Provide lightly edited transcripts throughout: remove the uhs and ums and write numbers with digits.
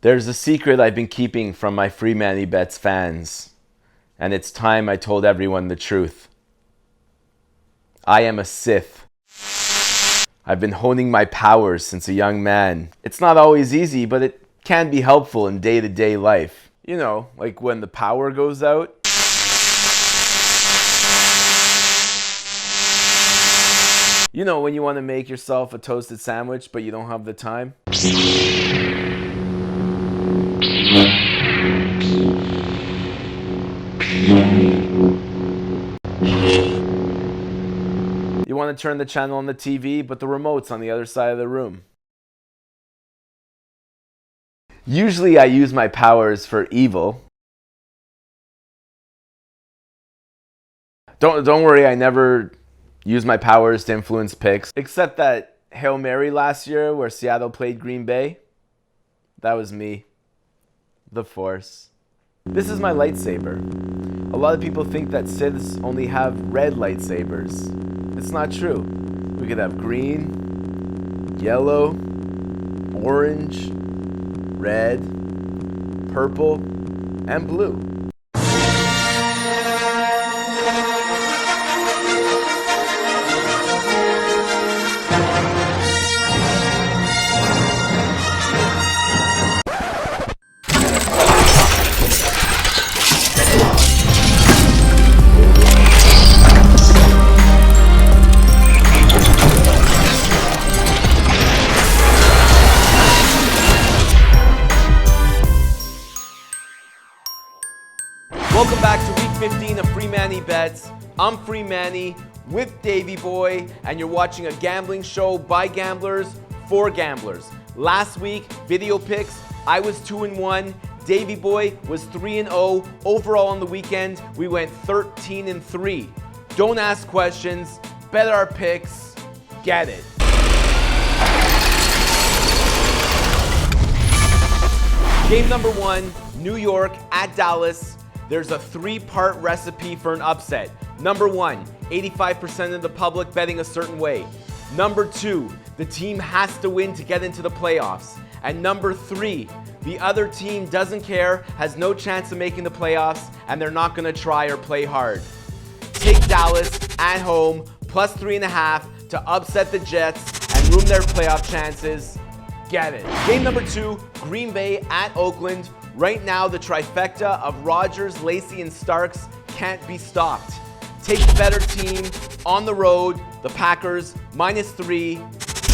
There's a secret I've been keeping from my Free Manny Bets fans, and it's time I told everyone the truth. I am a Sith. I've been honing my powers since a young man. It's not always easy, but it can be helpful in day-to-day life. You know, like when the power goes out. You know, when you want to make yourself a toasted sandwich, but you don't have the time. You want to turn the channel on the TV, but the remote's on the other side of the room. Usually I use my powers for evil. Don't worry, I never use my powers to influence picks. Except that Hail Mary last year where Seattle played Green Bay. That was me. The Force. This is my lightsaber. A lot of people think that Siths only have red lightsabers. It's not true. We could have green, yellow, orange, red, purple, and blue. Welcome back to week 15 of Free Manny Bets. I'm Free Manny with Davey Boy, and you're watching a gambling show by gamblers for gamblers. Last week, video picks, I was 2-1. Davey Boy was 3-0. Overall on the weekend, we went 13-3. Don't ask questions, bet our picks, get it. Game number 1, New York at Dallas. There's a 3-part recipe for an upset. Number 1, 85% of the public betting a certain way. Number 2, the team has to win to get into the playoffs. And number 3, the other team doesn't care, has no chance of making the playoffs, and they're not gonna try or play hard. Take Dallas at home, plus 3.5 to upset the Jets and ruin their playoff chances. Get it. Game number 2, Green Bay at Oakland. Right now, the trifecta of Rodgers, Lacey, and Starks can't be stopped. Take the better team on the road, the Packers, -3,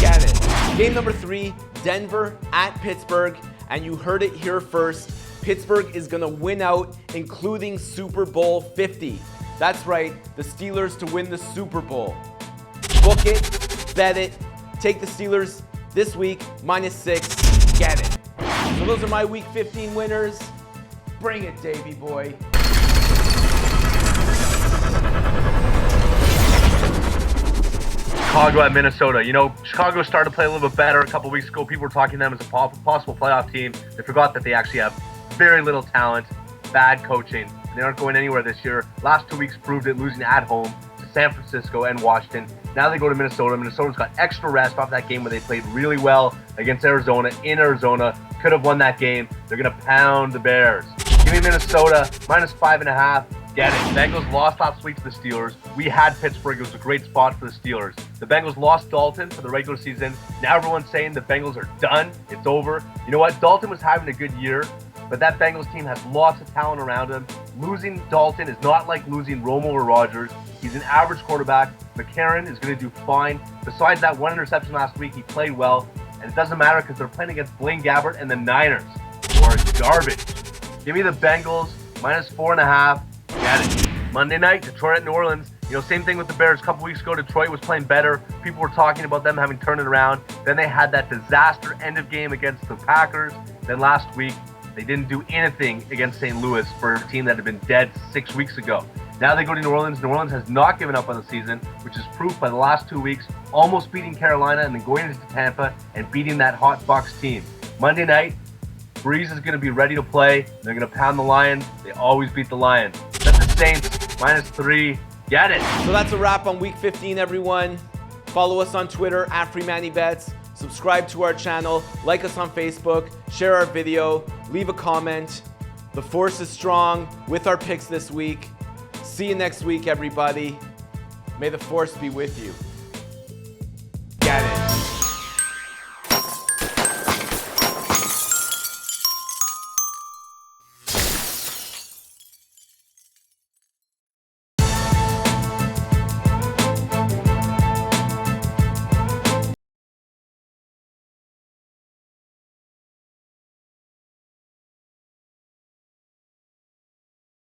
get it. Game number 3, Denver at Pittsburgh, and you heard it here first. Pittsburgh is gonna win out, including Super Bowl 50. That's right, the Steelers to win the Super Bowl. Book it, bet it, take the Steelers this week, -6, get it. So those are my week 15 winners. Bring it, Davey Boy. Chicago at Minnesota. You know, Chicago started to play a little bit better a couple weeks ago. People were talking to them as a possible playoff team. They forgot that they actually have very little talent, bad coaching. They aren't going anywhere this year. Last 2 weeks proved it, losing at home to San Francisco and Washington. Now they go to Minnesota. Minnesota's got extra rest off that game where they played really well against Arizona in Arizona. Could have won that game. They're going to pound the Bears. Give me Minnesota, -5.5. Get it. Bengals lost last week to the Steelers. We had Pittsburgh. It was a great spot for the Steelers. The Bengals lost Dalton for the regular season. Now everyone's saying the Bengals are done. It's over. You know what? Dalton was having a good year, but that Bengals team has lots of talent around him. Losing Dalton is not like losing Romo or Rodgers. He's an average quarterback. McCarron is going to do fine. Besides that one interception last week, he played well. And it doesn't matter because they're playing against Blaine Gabbert and the Niners, who are garbage. Give me the Bengals, -4.5. Get it. Monday night, Detroit at New Orleans. You know, same thing with the Bears. A couple weeks ago, Detroit was playing better. People were talking about them having turned it around. Then they had that disaster end of game against the Packers. Then last week, they didn't do anything against St. Louis for a team that had been dead 6 weeks ago. Now they go to New Orleans. New Orleans has not given up on the season, which is proof by the last 2 weeks, almost beating Carolina and then going into Tampa and beating that hot Bucs team. Monday night, Breeze is going to be ready to play. They're going to pound the Lions. They always beat the Lions. That's the Saints, -3. Get it. So that's a wrap on week 15, everyone. Follow us on Twitter at Free Manny Bets. subscribe to our channel, like us on Facebook, share our video, leave a comment. The Force is strong with our picks this week. See you next week, everybody. May the Force be with you.